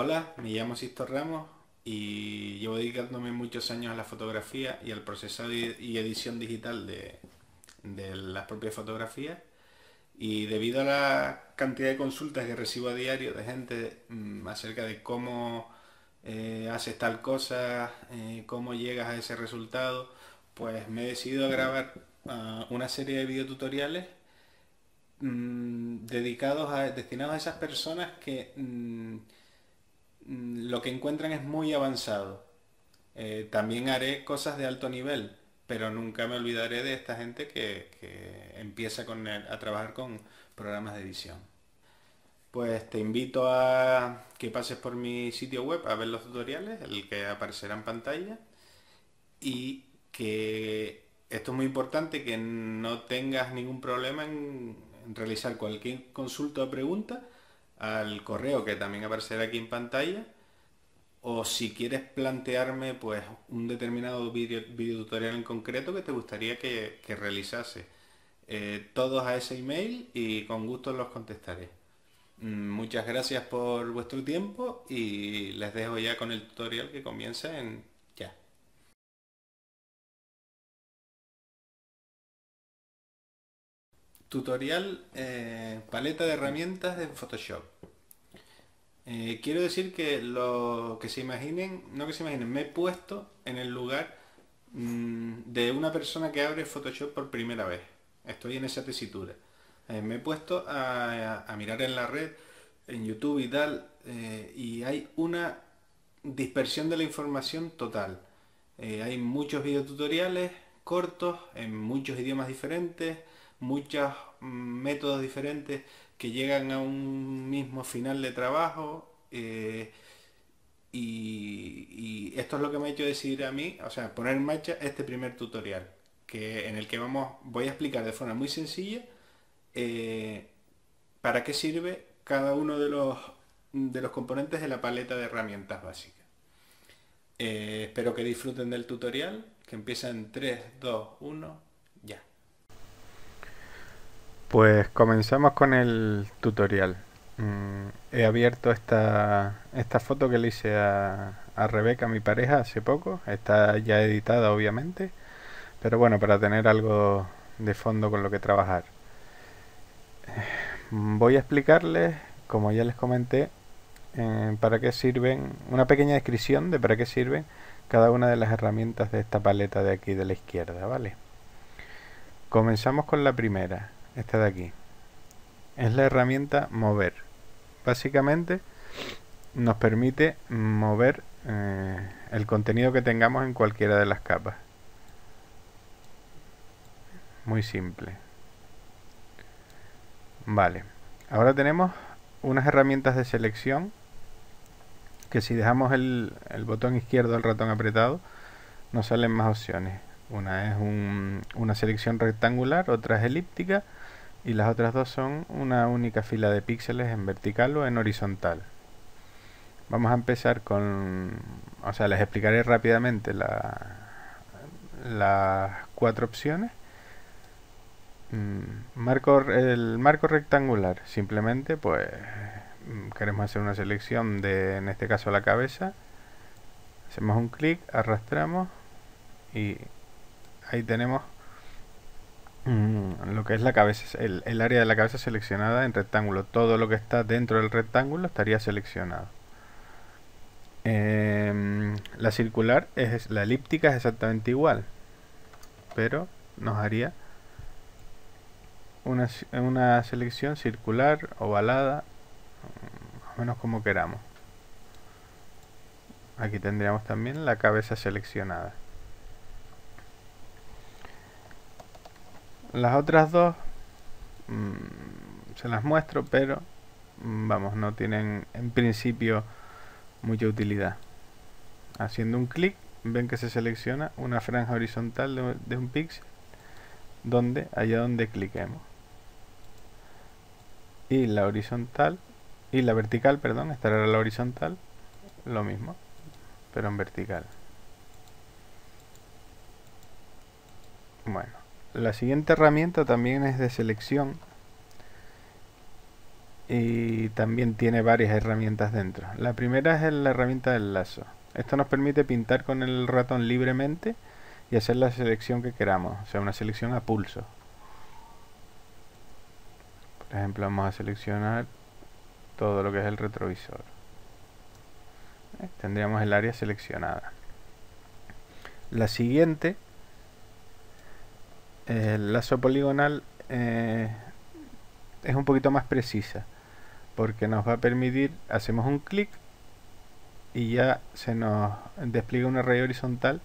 Hola, me llamo Sisto Ramos y llevo dedicándome muchos años a la fotografía y al procesado y edición digital de las propias fotografías. Y debido a la cantidad de consultas que recibo a diario de gente acerca de cómo haces tal cosa, cómo llegas a ese resultado, pues me he decidido a grabar una serie de videotutoriales destinados a esas personas que lo que encuentran es muy avanzado. También haré cosas de alto nivel, pero nunca me olvidaré de esta gente que empieza a trabajar con programas de edición. Pues te invito a que pases por mi sitio web a ver los tutoriales, el que aparecerá en pantalla, y que esto es muy importante, que no tengas ningún problema en realizar cualquier consulta o pregunta al correo que también aparecerá aquí en pantalla, o si quieres plantearme pues un determinado video tutorial en concreto que te gustaría que realizase. Todos a ese email y con gusto los contestaré. Muchas gracias por vuestro tiempo y les dejo ya con el tutorial que comienza en ya. Tutorial paleta de herramientas de Photoshop. Quiero decir que lo que se imaginen, no que se imaginen, me he puesto en el lugar de una persona que abre Photoshop por primera vez. Estoy en esa tesitura. Me he puesto a mirar en la red, en YouTube y tal, y hay una dispersión de la información total. Hay muchos videotutoriales cortos en muchos idiomas diferentes, muchos métodos diferentes que llegan a un mismo final de trabajo. Y esto es lo que me ha hecho decidir a mí, o sea, poner en marcha este primer tutorial, en el que voy a explicar de forma muy sencilla eh, para qué sirve cada uno de los componentes de la paleta de herramientas básicas. Espero que disfruten del tutorial, que empieza en 3, 2, 1, ya. Pues comenzamos con el tutorial. He abierto esta foto que le hice a Rebeca, mi pareja, hace poco. Está ya editada, obviamente, pero bueno, para tener algo de fondo con lo que trabajar. Voy a explicarles, como ya les comenté, para qué sirven, una pequeña descripción de para qué sirven cada una de las herramientas de esta paleta de aquí de la izquierda, ¿vale? Comenzamos con la primera, esta de aquí. Es la herramienta mover. Básicamente nos permite mover el contenido que tengamos en cualquiera de las capas. Muy simple. Vale. Ahora tenemos unas herramientas de selección que si dejamos el botón izquierdo del ratón apretado nos salen más opciones. Una es una selección rectangular, otra es elíptica y las otras dos son una única fila de píxeles en vertical o en horizontal. Vamos a empezar o sea, les explicaré rápidamente las cuatro opciones. El marco rectangular, simplemente pues queremos hacer una selección de, en este caso, la cabeza. Hacemos un clic, arrastramos y ahí tenemos lo que es la cabeza, el área de la cabeza seleccionada en rectángulo. Todo lo que está dentro del rectángulo estaría seleccionado. La circular, la elíptica es exactamente igual, pero nos haría una selección circular, ovalada, más o menos como queramos. Aquí tendríamos también la cabeza seleccionada. Las otras dos se las muestro, pero vamos, no tienen en principio mucha utilidad. Haciendo un clic ven que se selecciona una franja horizontal de un píxel allá donde cliquemos, y la horizontal y la vertical, perdón, esta era la horizontal, lo mismo pero en vertical. Bueno, la siguiente herramienta también es de selección y también tiene varias herramientas dentro. La primera es la herramienta del lazo. Esto nos permite pintar con el ratón libremente y hacer la selección que queramos, o sea, una selección a pulso. Por ejemplo, vamos a seleccionar todo lo que es el retrovisor. Tendríamos el área seleccionada. La siguiente, el lazo poligonal, es un poquito más precisa, porque nos va a permitir, hacemos un clic y ya se nos despliega una raya horizontal.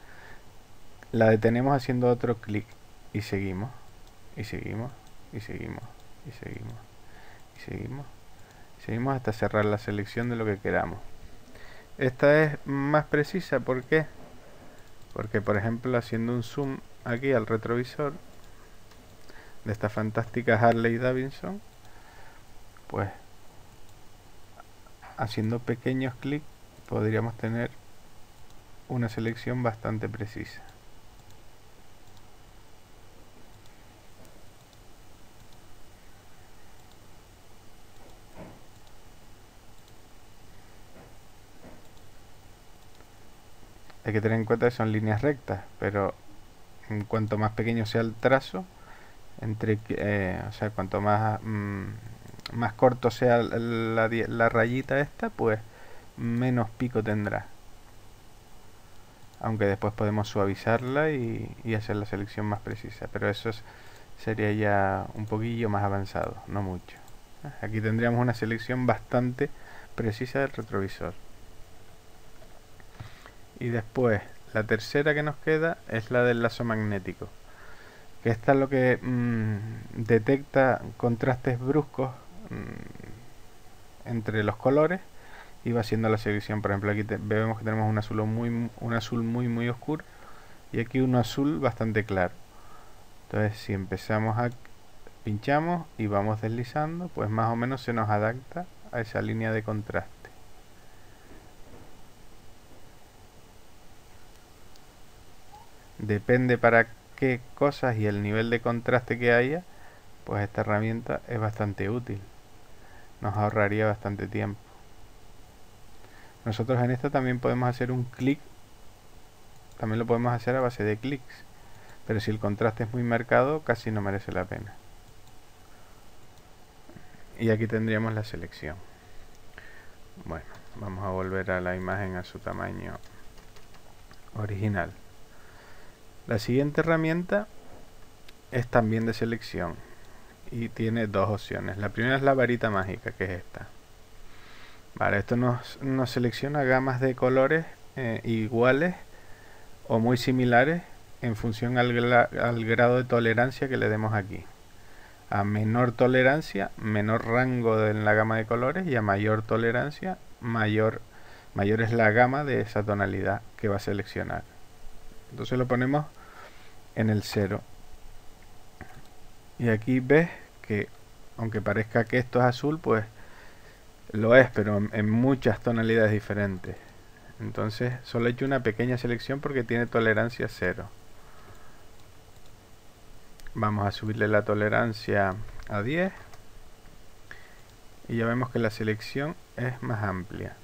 La detenemos haciendo otro clic y seguimos, y seguimos, y seguimos, y seguimos, y seguimos, y seguimos hasta cerrar la selección de lo que queramos. Esta es más precisa, ¿por qué? Porque, por ejemplo, haciendo un zoom aquí al retrovisor de esta fantástica Harley Davidson, pues haciendo pequeños clics podríamos tener una selección bastante precisa. Hay que tener en cuenta que son líneas rectas, pero en cuanto más pequeño sea el trazo, o sea, cuanto más más corto sea la rayita esta, pues menos pico tendrá. Aunque después podemos suavizarla y hacer la selección más precisa, pero eso sería ya un poquillo más avanzado, no mucho. Aquí tendríamos una selección bastante precisa del retrovisor. Y después, la tercera que nos queda es la del lazo magnético, que esta es lo que detecta contrastes bruscos entre los colores y va haciendo la selección. Por ejemplo, aquí vemos que tenemos un azul muy oscuro y aquí un azul bastante claro. Entonces, si empezamos a pinchamos y vamos deslizando, pues más o menos se nos adapta a esa línea de contraste. Depende para qué cosas y el nivel de contraste que haya, pues esta herramienta es bastante útil. Nos ahorraría bastante tiempo. Nosotros en esta también podemos hacer un clic, también lo podemos hacer a base de clics, pero si el contraste es muy marcado casi no merece la pena. Y aquí tendríamos la selección. Bueno, vamos a volver a la imagen a su tamaño original. La siguiente herramienta es también de selección y tiene dos opciones. La primera es la varita mágica, que es esta. Vale, esto nos selecciona gamas de colores iguales o muy similares en función al grado de tolerancia que le demos aquí. A menor tolerancia, menor rango en la gama de colores, y a mayor tolerancia, mayor es la gama de esa tonalidad que va a seleccionar. Entonces lo ponemos en el 0. Y aquí ves que, aunque parezca que esto es azul, pues lo es, pero en muchas tonalidades diferentes. Entonces solo he hecho una pequeña selección porque tiene tolerancia 0. Vamos a subirle la tolerancia a 10 y ya vemos que la selección es más amplia.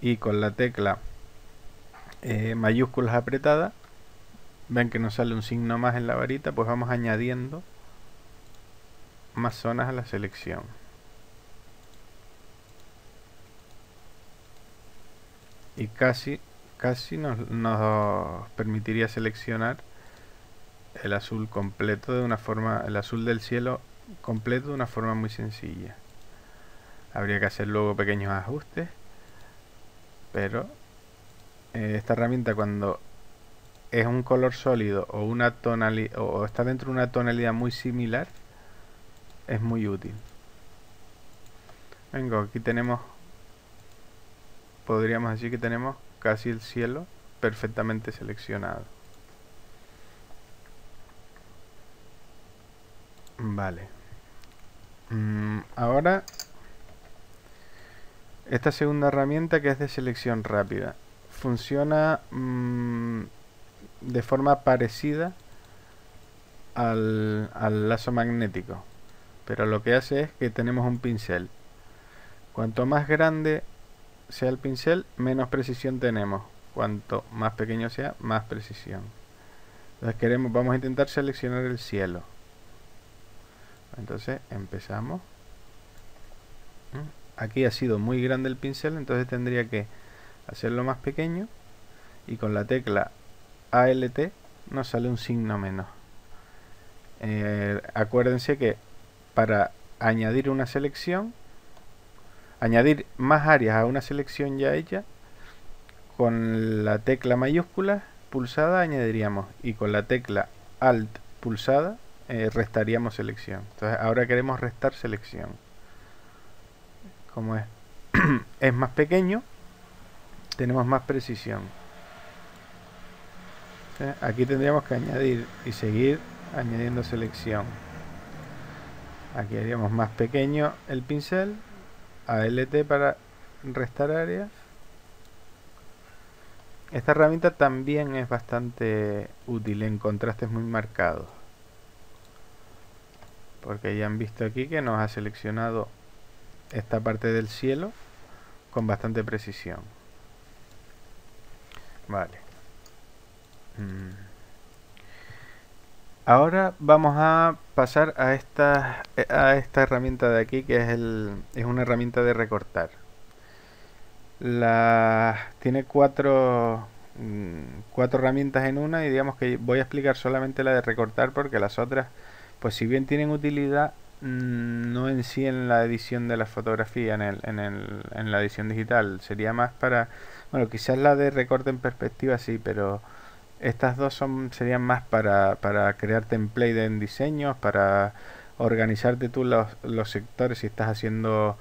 Y con la tecla mayúsculas apretada, ven que nos sale un signo más en la varita, pues vamos añadiendo más zonas a la selección. Y casi nos permitiría seleccionar el azul completo de una forma, el azul del cielo completo de una forma muy sencilla. Habría que hacer luego pequeños ajustes, pero esta herramienta, cuando es un color sólido o una tonalidad o está dentro de una tonalidad muy similar, es muy útil. Vengo, aquí tenemos, podríamos decir que tenemos casi el cielo perfectamente seleccionado. Vale. Ahora, esta segunda herramienta, que es de selección rápida, funciona de forma parecida al lazo magnético. pero lo que hace es que tenemos un pincel. Cuanto más grande sea el pincel, menos precisión tenemos. Cuanto más pequeño sea, más precisión. Entonces vamos a intentar seleccionar el cielo. Entonces empezamos. Aquí ha sido muy grande el pincel, entonces tendría que hacerlo más pequeño, y con la tecla ALT nos sale un signo menos. Acuérdense que para añadir una selección, añadir más áreas a una selección ya hecha, con la tecla mayúscula pulsada añadiríamos, y con la tecla Alt pulsada restaríamos selección. Entonces ahora queremos restar selección. Como es más pequeño, tenemos más precisión. Aquí tendríamos que añadir y seguir añadiendo selección. Aquí haríamos más pequeño el pincel, ALT para restar áreas. Esta herramienta también es bastante útil en contrastes muy marcados, porque ya han visto aquí que nos ha seleccionado esta parte del cielo con bastante precisión. Vale. Ahora vamos a pasar a esta herramienta de aquí, que es una herramienta de recortar. Tiene cuatro herramientas en una, y digamos que voy a explicar solamente la de recortar, porque las otras, pues si bien tienen utilidad, no en sí en la edición de la fotografía, en la edición digital. Sería más para, bueno, quizás la de recorte en perspectiva sí, pero estas dos serían más para crear template en diseños, para organizarte tú los sectores si estás haciendo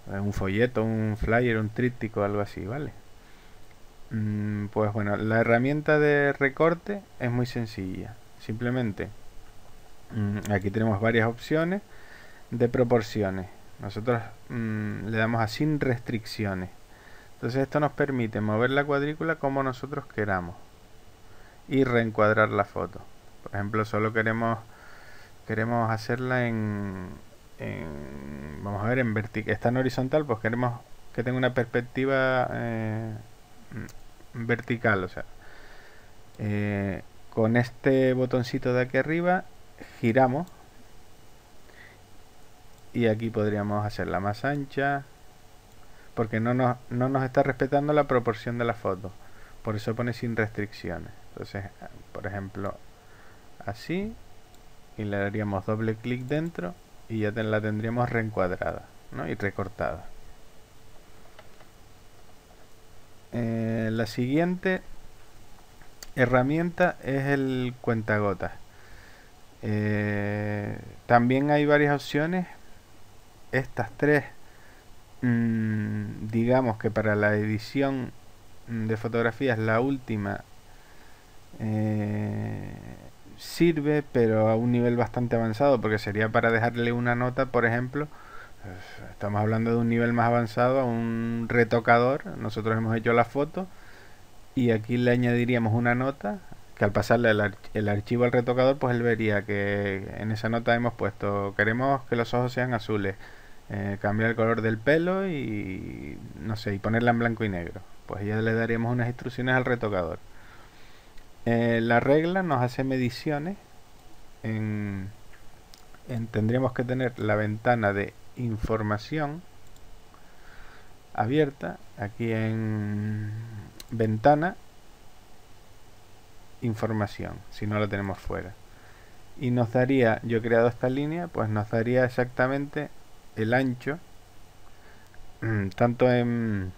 un folleto, un flyer, un tríptico, algo así, ¿vale? Pues bueno, la herramienta de recorte es muy sencilla. Simplemente aquí tenemos varias opciones de proporciones. Nosotros le damos a sin restricciones. Entonces esto nos permite mover la cuadrícula como nosotros queramos y reencuadrar la foto. Por ejemplo, solo queremos hacerla vamos a ver, en vertical. Está en horizontal, pues queremos que tenga una perspectiva vertical, o sea, con este botoncito de aquí arriba giramos, y aquí podríamos hacerla más ancha, porque no nos está respetando la proporción de la foto, por eso pone sin restricciones. Entonces, por ejemplo, así, y le daríamos doble clic dentro y ya la tendríamos reencuadrada, ¿no? Y recortada. La siguiente herramienta es el cuentagotas. También hay varias opciones. Estas tres, digamos que para la edición de fotografías la última sirve, pero a un nivel bastante avanzado, porque sería para dejarle una nota, por ejemplo. Estamos hablando de un nivel más avanzado, a un retocador. Nosotros hemos hecho la foto y aquí le añadiríamos una nota, que al pasarle el archivo al retocador, pues él vería que en esa nota hemos puesto: queremos que los ojos sean azules, cambiar el color del pelo y no sé, y ponerla en blanco y negro. Pues ya le daríamos unas instrucciones al retocador. La regla nos hace mediciones. Tendríamos que tener la ventana de información abierta, aquí en ventana, información, si no la tenemos fuera, y nos daría, yo he creado esta línea, pues nos daría exactamente el ancho, tanto en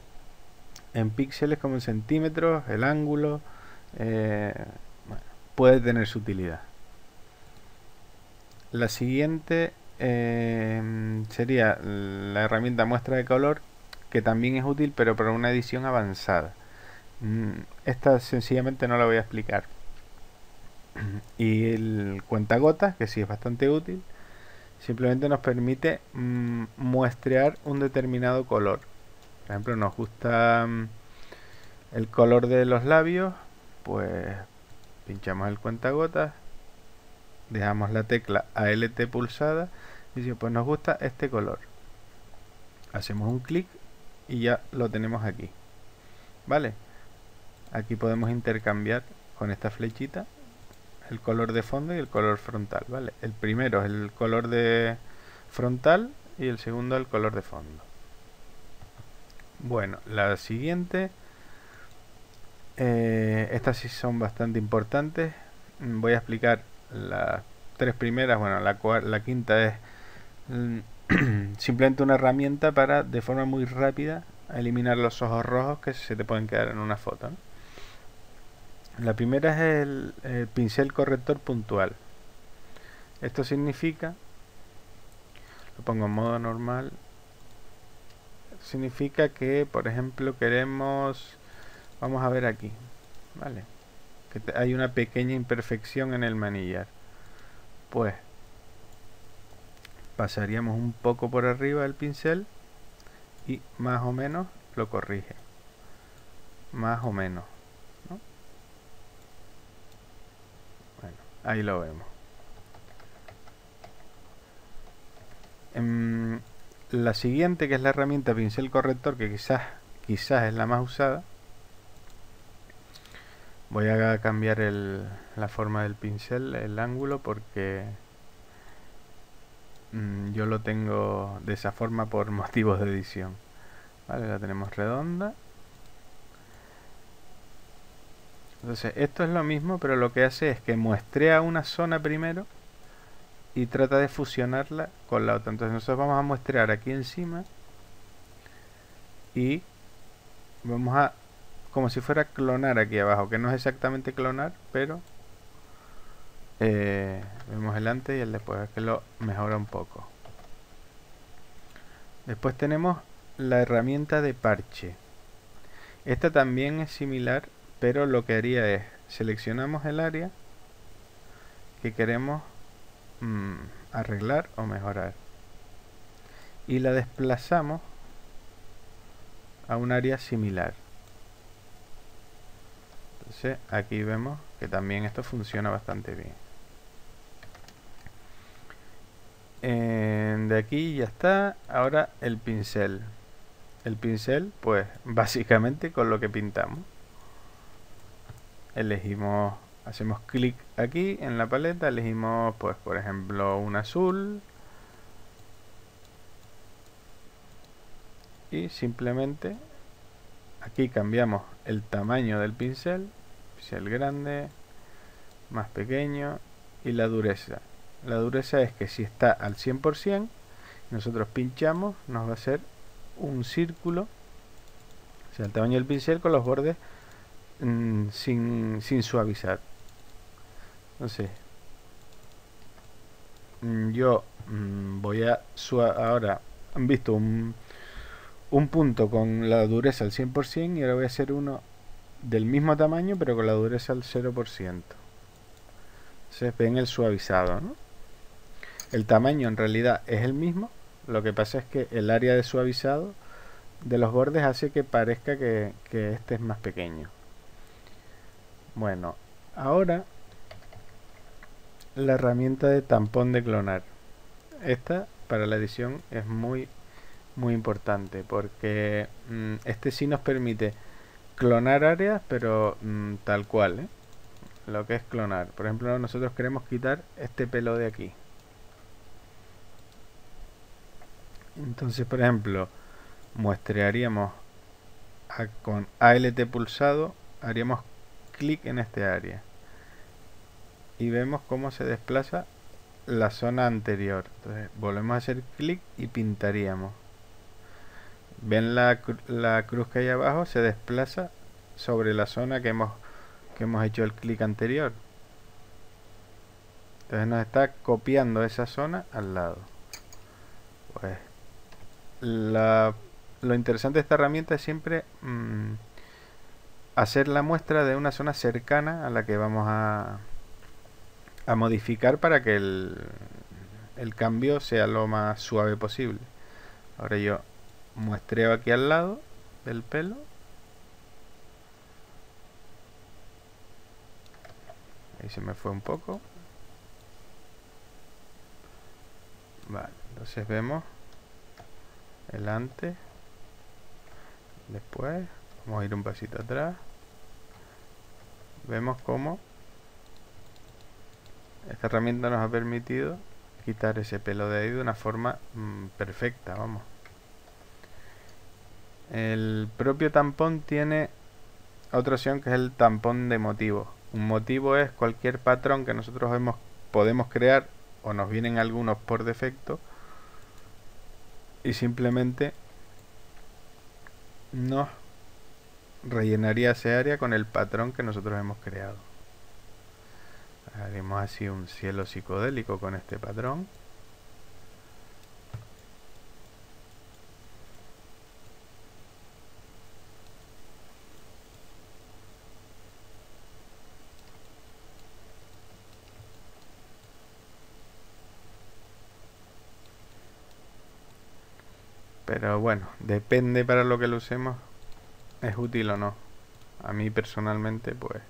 píxeles como en centímetros, el ángulo. Bueno, puede tener su utilidad. La siguiente sería la herramienta muestra de color, que también es útil, pero para una edición avanzada. Esta sencillamente no la voy a explicar. Y el cuentagotas, que sí es bastante útil, simplemente nos permite muestrear un determinado color. Por ejemplo, nos gusta el color de los labios, pues pinchamos el cuentagotas, dejamos la tecla ALT pulsada Dice, pues nos gusta este color. Hacemos un clic y ya lo tenemos aquí. ¿Vale? Aquí podemos intercambiar con esta flechita el color de fondo y el color frontal, ¿vale? El primero es el color de frontal y el segundo el color de fondo. Bueno, la siguiente, estas sí son bastante importantes. Voy a explicar las tres primeras. Bueno, la quinta es simplemente una herramienta para, de forma muy rápida, eliminar los ojos rojos que se te pueden quedar en una foto, ¿no? La primera es el pincel corrector puntual. Esto significa, lo pongo en modo normal, significa que, por ejemplo, queremos, vamos a ver aquí, ¿vale? Que hay una pequeña imperfección en el manillar. Pues pasaríamos un poco por arriba del pincel y más o menos lo corrige. Más o menos, ¿no? Bueno, ahí lo vemos. La siguiente, que es la herramienta pincel corrector, que quizás es la más usada. Voy a cambiar la forma del pincel, el ángulo, porque yo lo tengo de esa forma por motivos de edición. Vale, la tenemos redonda. Entonces esto es lo mismo, pero lo que hace es que muestrea una zona primero y trata de fusionarla con la otra. Entonces nosotros vamos a muestrear aquí encima y vamos a, como si fuera clonar aquí abajo, que no es exactamente clonar, pero vemos el antes y el después, que lo mejora un poco. Después tenemos la herramienta de parche. Esta también es similar, pero lo que haría es seleccionamos el área que queremos arreglar o mejorar y la desplazamos a un área similar. Entonces aquí vemos que también esto funciona bastante bien. De aquí ya está. Ahora el pincel. El pincel, pues básicamente con lo que pintamos. Elegimos, hacemos clic aquí en la paleta, elegimos pues por ejemplo un azul y simplemente aquí cambiamos el tamaño del pincel grande, más pequeño, y la dureza. La dureza es que si está al 100%, nosotros pinchamos, nos va a hacer un círculo, o sea, el tamaño del pincel con los bordes sin suavizar. Entonces, yo voy a ahora han visto un punto con la dureza al 100% y ahora voy a hacer uno del mismo tamaño pero con la dureza al 0%. Entonces ven el suavizado, ¿no? El tamaño en realidad es el mismo, lo que pasa es que el área de suavizado de los bordes hace que parezca que este es más pequeño. Bueno, ahora la herramienta de tampón de clonar. Esta para la edición es muy importante porque este sí nos permite clonar áreas, pero tal cual, ¿eh? Lo que es clonar. Por ejemplo, nosotros queremos quitar este pelo de aquí. Entonces, por ejemplo, muestrearíamos con ALT pulsado, haríamos clic en este área y vemos cómo se desplaza la zona anterior. Entonces volvemos a hacer clic y pintaríamos. Ven la cruz que hay abajo, se desplaza sobre la zona que hemos hecho el clic anterior. Entonces nos está copiando esa zona al lado. Pues lo interesante de esta herramienta es siempre hacer la muestra de una zona cercana a la que vamos a modificar para que el cambio sea lo más suave posible. Ahora yo muestreo aquí al lado del pelo. Ahí se me fue un poco. Vale, entonces vemos el antes, después, vamos a ir un pasito atrás, vemos cómo esta herramienta nos ha permitido quitar ese pelo de ahí de una forma perfecta, vamos. El propio tampón tiene otra opción que es el tampón de motivo. Un motivo es cualquier patrón que nosotros podemos crear o nos vienen algunos por defecto y simplemente nos rellenaría ese área con el patrón que nosotros hemos creado. Haremos así un cielo psicodélico con este patrón. Pero bueno, depende para lo que lo usemos, es útil o no. A mí personalmente pues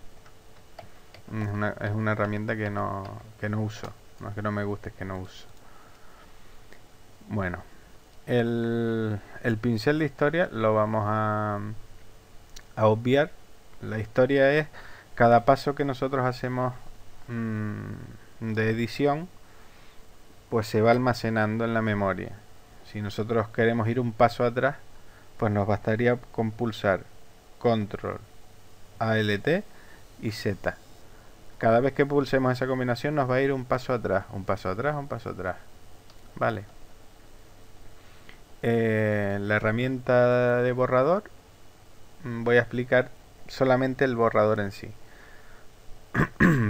es una herramienta que no uso. No es que no me guste, es que no uso. Bueno, el pincel de historia lo vamos a obviar. La historia es cada paso que nosotros hacemos de edición, pues se va almacenando en la memoria. Si nosotros queremos ir un paso atrás, pues nos bastaría con pulsar Control, Alt y Z. Cada vez que pulsemos esa combinación nos va a ir un paso atrás, un paso atrás, un paso atrás. Vale. La herramienta de borrador, voy a explicar solamente el borrador en sí.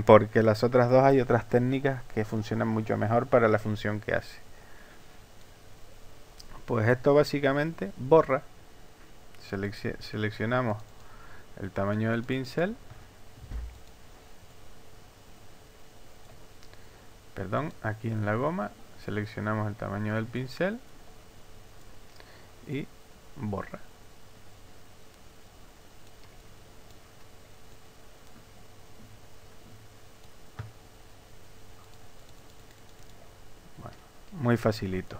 Porque las otras dos hay otras técnicas que funcionan mucho mejor para la función que hace. Pues esto básicamente borra. Seleccionamos el tamaño del pincel. Perdón, aquí en la goma seleccionamos el tamaño del pincel y borra. Bueno, muy facilito.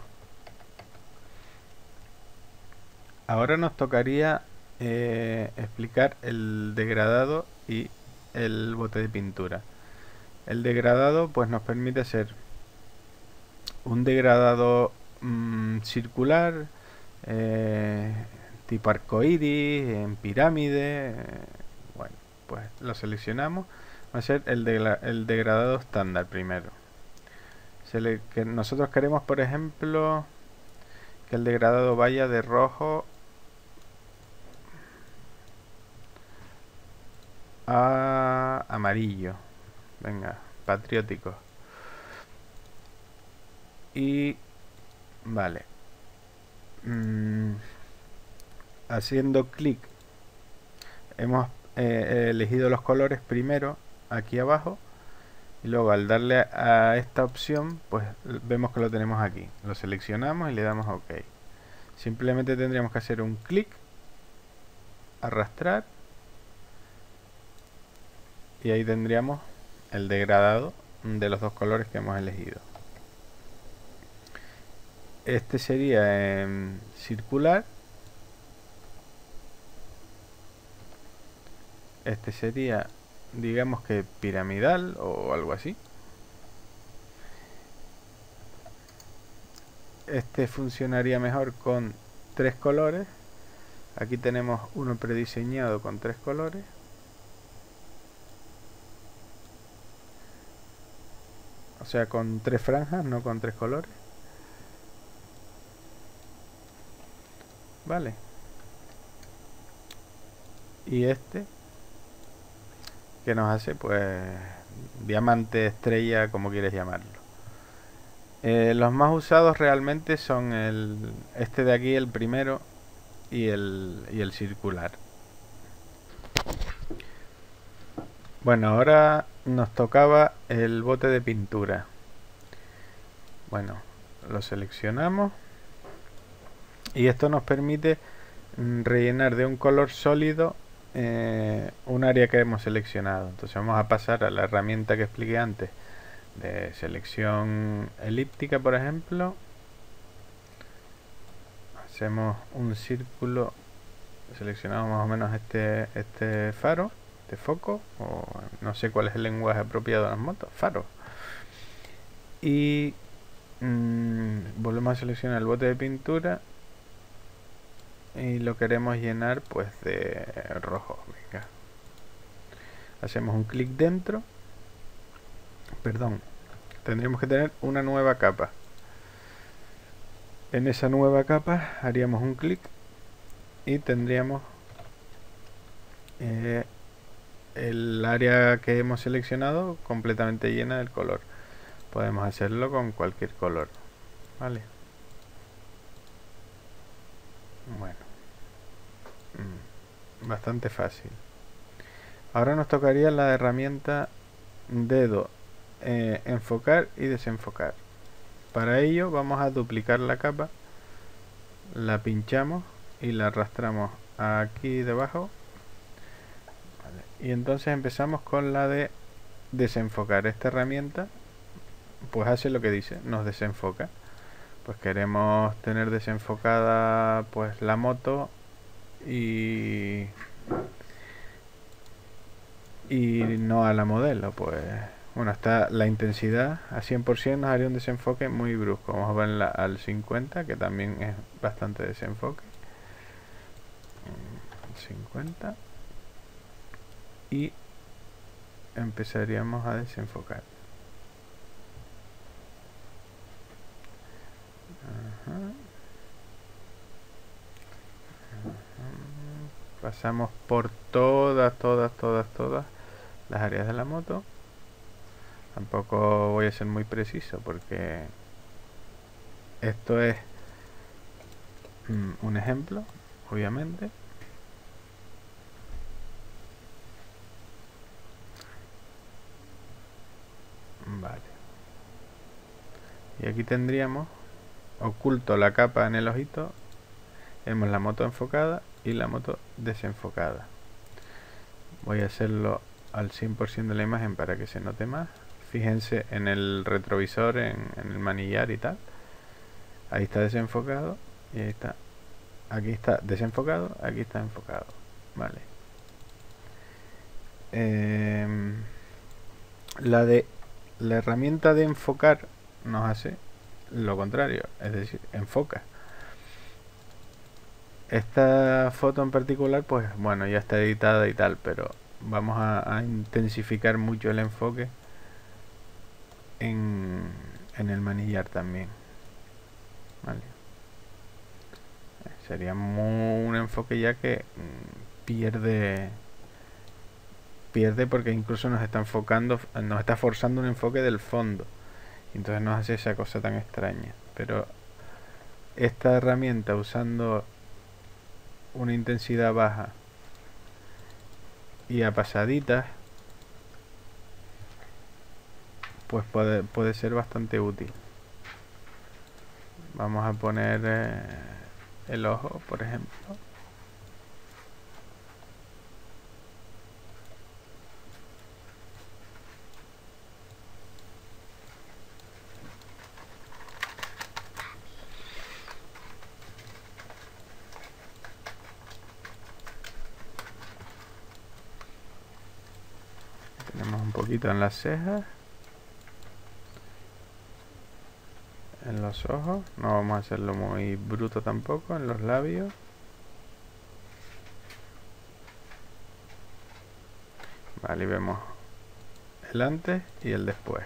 Ahora nos tocaría explicar el degradado y el bote de pintura. El degradado pues nos permite hacer un degradado circular, tipo arcoíris, en pirámide. Bueno, pues lo seleccionamos. Va a ser el degradado estándar primero. Que nosotros queremos, por ejemplo, que el degradado vaya de rojo a amarillo. Venga, patriótico. Y vale, haciendo clic hemos elegido los colores primero aquí abajo y luego al darle a esta opción pues vemos que lo tenemos aquí. Lo seleccionamos y le damos a OK. Simplemente tendríamos que hacer un clic, arrastrar y ahí tendríamos el degradado de los dos colores que hemos elegido. Este sería circular, este sería, digamos que piramidal o algo así. Este funcionaría mejor con 3 colores. Aquí tenemos uno prediseñado con 3 colores. O sea, con 3 franjas, no con 3 colores. Vale. Y este que nos hace pues diamante, estrella, como quieres llamarlo. Los más usados realmente son este de aquí, el primero, y el circular. Bueno, ahora nos tocaba el bote de pintura. Bueno, lo seleccionamos y esto nos permite rellenar de un color sólido un área que hemos seleccionado. Entonces vamos a pasar a la herramienta que expliqué antes de selección elíptica, por ejemplo. Hacemos un círculo, seleccionamos más o menos este faro, este foco, o no sé cuál es el lenguaje apropiado de las motos, faro. Y volvemos a seleccionar el bote de pintura y lo queremos llenar pues de rojo. Venga. Hacemos un clic dentro. Perdón, tendríamos que tener una nueva capa. En esa nueva capa haríamos un clic y tendríamos el área que hemos seleccionado completamente llena del color. Podemos hacerlo con cualquier color, ¿vale? Bueno, bastante fácil. Ahora nos tocaría la herramienta dedo, enfocar y desenfocar. Para ello vamos a duplicar la capa, la pinchamos y la arrastramos aquí debajo, vale. Y entonces empezamos con la de desenfocar. Esta herramienta pues hace lo que dice, nos desenfoca. Pues queremos tener desenfocada pues la moto y no a la modelo. Pues bueno, está la intensidad a 100%, nos haría un desenfoque muy brusco. Vamos a verla al 50, que también es bastante desenfoque. 50 y empezaríamos a desenfocar. Pasamos por todas las áreas de la moto. Tampoco voy a ser muy preciso porque esto es un ejemplo, obviamente. Vale. Y aquí tendríamos oculto la capa en el ojito. Tenemos la moto enfocada y la moto desenfocada. Voy a hacerlo al 100% de la imagen para que se note más. Fíjense en el retrovisor, en el manillar y tal. Ahí está desenfocado y ahí está. Aquí está desenfocado, aquí está enfocado. Vale. La herramienta de enfocar nos hace lo contrario, es decir, enfoca. Esta foto en particular, pues bueno, ya está editada y tal, pero vamos a intensificar mucho el enfoque en el manillar también. Vale. Sería un enfoque ya que pierde porque incluso nos está enfocando, nos está forzando un enfoque del fondo, entonces nos hace esa cosa tan extraña. Pero esta herramienta, usando una intensidad baja y a pasaditas, pues puede ser bastante útil. Vamos a poner el ojo, por ejemplo. Tenemos un poquito en las cejas, en los ojos, no vamos a hacerlo muy bruto tampoco, en los labios. Vale, y vemos el antes y el después.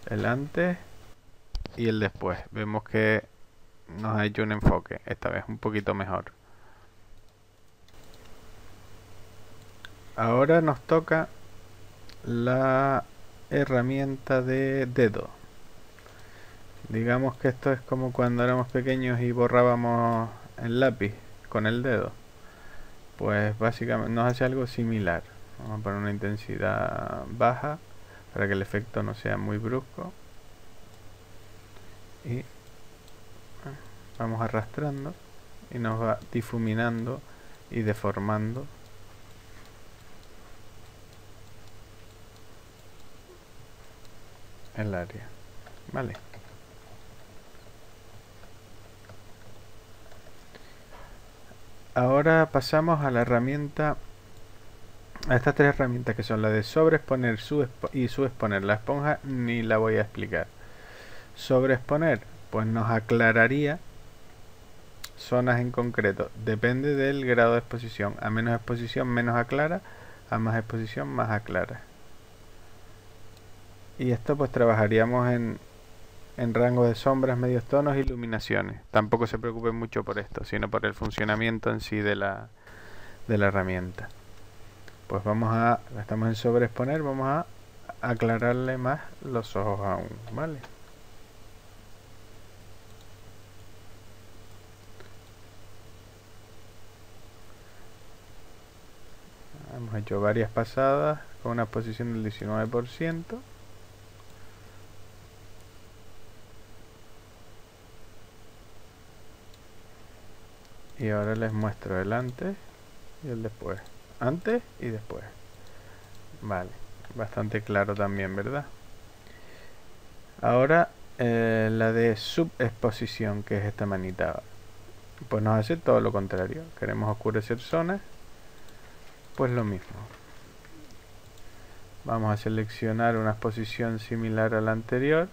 El antes y el después. Vemos que nos ha hecho un enfoque, esta vez un poquito mejor. Ahora nos toca la herramienta de dedo. Digamos que esto es como cuando éramos pequeños y borrábamos el lápiz con el dedo. Pues básicamente nos hace algo similar. Vamos a poner una intensidad baja para que el efecto no sea muy brusco. Y vamos arrastrando y nos va difuminando y deformando. el área. Vale. Ahora pasamos a la herramienta, a estas tres herramientas que son la de sobreexponer y subexponer. La esponja ni la voy a explicar. Sobreexponer, pues nos aclararía zonas en concreto. Depende del grado de exposición. A menos exposición menos aclara, a más exposición más aclara. Y esto pues trabajaríamos en rangos de sombras, medios tonos, iluminaciones. Tampoco se preocupen mucho por esto, sino por el funcionamiento en sí de la herramienta. Pues estamos en sobreexponer, vamos a aclararle más los ojos aún, ¿vale? Hemos hecho varias pasadas con una exposición del 19%. Y ahora les muestro el antes y el después. Antes y después. Vale, bastante claro también, ¿verdad? Ahora la de subexposición, que es esta manita. Pues nos hace todo lo contrario. Queremos oscurecer zonas. Pues lo mismo. Vamos a seleccionar una exposición similar a la anterior.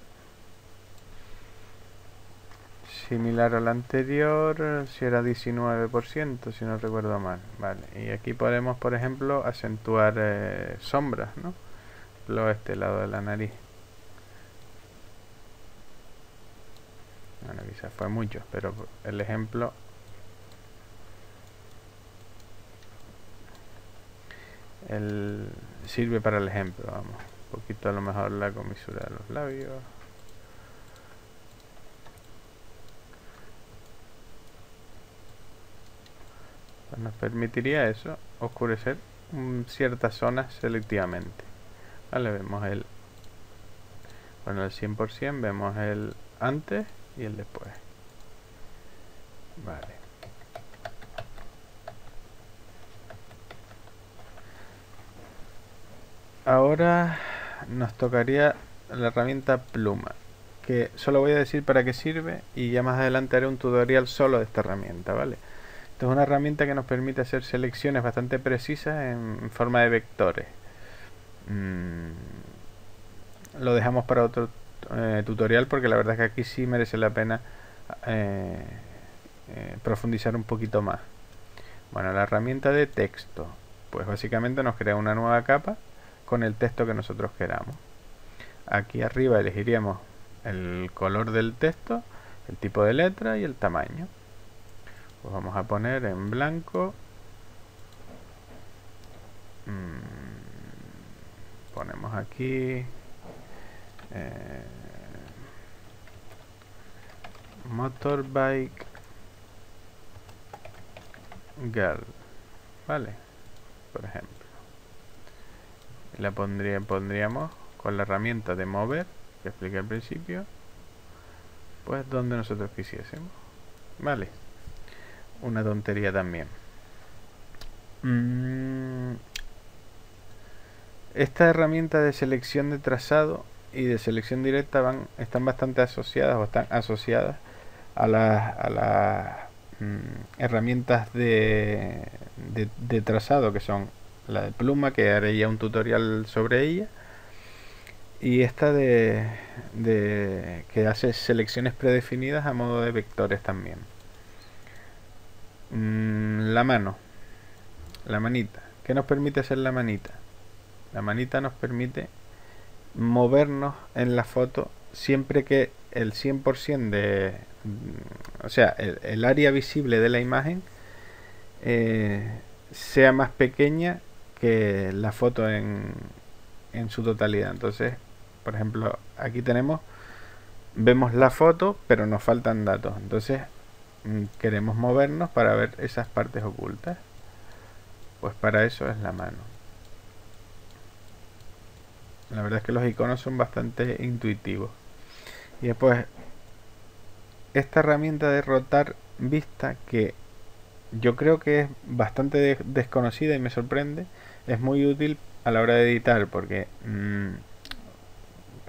Similar a la anterior, si era 19%, si no recuerdo mal. Vale, y aquí podemos, por ejemplo, acentuar sombras, ¿no? Este lado de la nariz. Bueno, quizás fue mucho, pero el ejemplo... sirve para el ejemplo, vamos. Un poquito a lo mejor la comisura de los labios. Pues nos permitiría eso, oscurecer ciertas zonas selectivamente. Vale, vemos el 100%, vemos el antes y el después. Vale. Ahora nos tocaría la herramienta pluma, que solo voy a decir para qué sirve y ya más adelante haré un tutorial solo de esta herramienta, ¿vale? Esta es una herramienta que nos permite hacer selecciones bastante precisas en forma de vectores. Lo dejamos para otro tutorial porque la verdad es que aquí sí merece la pena profundizar un poquito más. Bueno, la herramienta de texto, pues básicamente nos crea una nueva capa con el texto que nosotros queramos. Aquí arriba elegiríamos el color del texto, el tipo de letra y el tamaño. Pues vamos a poner en blanco. Ponemos aquí motorbike girl, vale, por ejemplo. La pondríamos con la herramienta de mover que expliqué al principio, pues donde nosotros quisiésemos, vale. Una tontería también. Esta herramienta de selección de trazado y de selección directa están bastante asociadas o están asociadas a las herramientas de trazado, que son la de pluma, que haré ya un tutorial sobre ella, y esta que hace selecciones predefinidas a modo de vectores también. La mano, la manita. ¿Qué nos permite hacer la manita? La manita nos permite movernos en la foto siempre que el 100% o sea, el área visible de la imagen sea más pequeña que la foto en su totalidad. Entonces, por ejemplo, aquí vemos la foto, pero nos faltan datos. Entonces, queremos movernos para ver esas partes ocultas. Pues para eso es la mano. La verdad es que los iconos son bastante intuitivos. Y después, esta herramienta de rotar vista, que yo creo que es bastante desconocida y me sorprende, es muy útil a la hora de editar, porque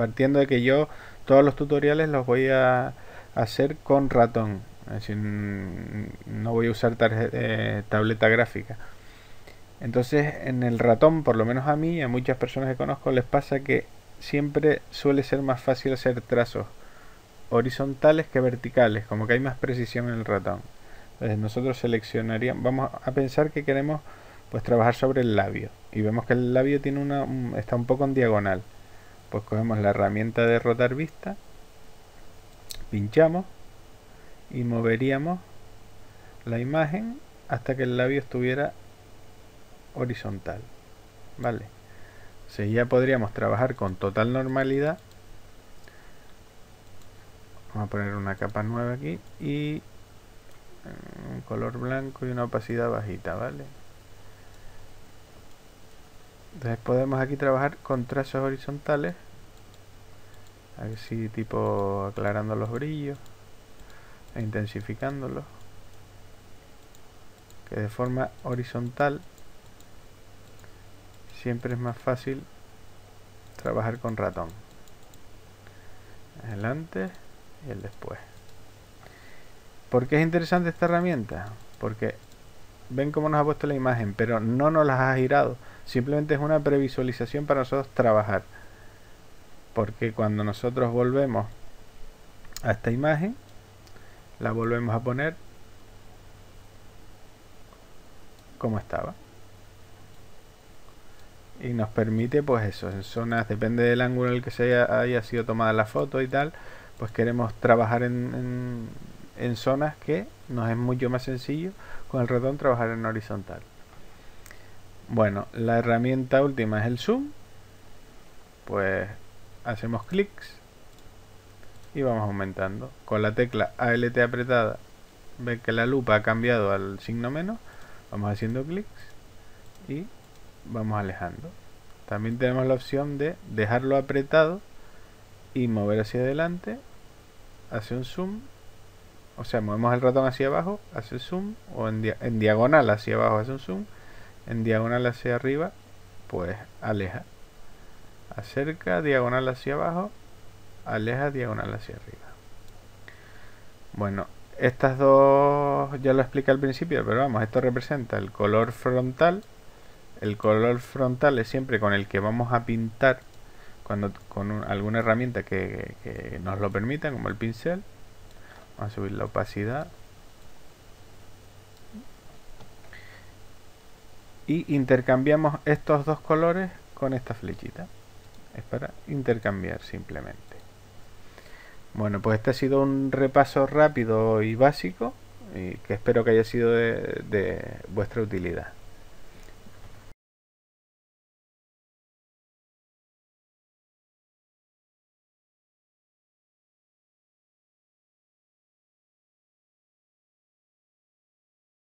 partiendo de que yo todos los tutoriales los voy a hacer con ratón, es decir, no voy a usar tableta gráfica. Entonces en el ratón, por lo menos a mí y a muchas personas que conozco, les pasa que siempre suele ser más fácil hacer trazos horizontales que verticales, como que hay más precisión en el ratón. Entonces nosotros seleccionaríamos, vamos a pensar que queremos pues trabajar sobre el labio y vemos que el labio tiene está un poco en diagonal. Pues cogemos la herramienta de rotar vista, pinchamos y moveríamos la imagen hasta que el labio estuviera horizontal, vale. Entonces ya podríamos trabajar con total normalidad. Vamos a poner una capa nueva aquí y un color blanco y una opacidad bajita, vale. Entonces podemos aquí trabajar con trazos horizontales, así tipo aclarando los brillos e intensificándolos, que de forma horizontal siempre es más fácil trabajar con ratón. El antes y el después. ¿Por qué es interesante esta herramienta? Porque ven cómo nos ha puesto la imagen, pero no nos las ha girado. Simplemente es una previsualización para nosotros trabajar. Porque cuando nosotros volvemos a esta imagen, la volvemos a poner como estaba. Y nos permite, pues eso, en zonas, depende del ángulo en el que haya sido tomada la foto y tal, pues queremos trabajar en zonas que nos es mucho más sencillo con el ratón trabajar en horizontal. Bueno, la herramienta última es el zoom. Pues hacemos clics y vamos aumentando. Con la tecla ALT apretada, ven que la lupa ha cambiado al signo menos. Vamos haciendo clics y vamos alejando. También tenemos la opción de dejarlo apretado y mover hacia adelante, hace un zoom, o sea, movemos el ratón hacia abajo, hace zoom, o en diagonal hacia abajo hace un zoom, en diagonal hacia arriba, pues aleja, acerca, diagonal hacia abajo, aleja, diagonal hacia arriba. Bueno, estas dos ya lo expliqué al principio, pero vamos, esto representa el color frontal. El color frontal es siempre con el que vamos a pintar con alguna herramienta que nos lo permita, como el pincel. Vamos a subir la opacidad y intercambiamos estos dos colores con esta flechita. Es para intercambiar simplemente. Bueno, pues este ha sido un repaso rápido y básico y que espero que haya sido de vuestra utilidad.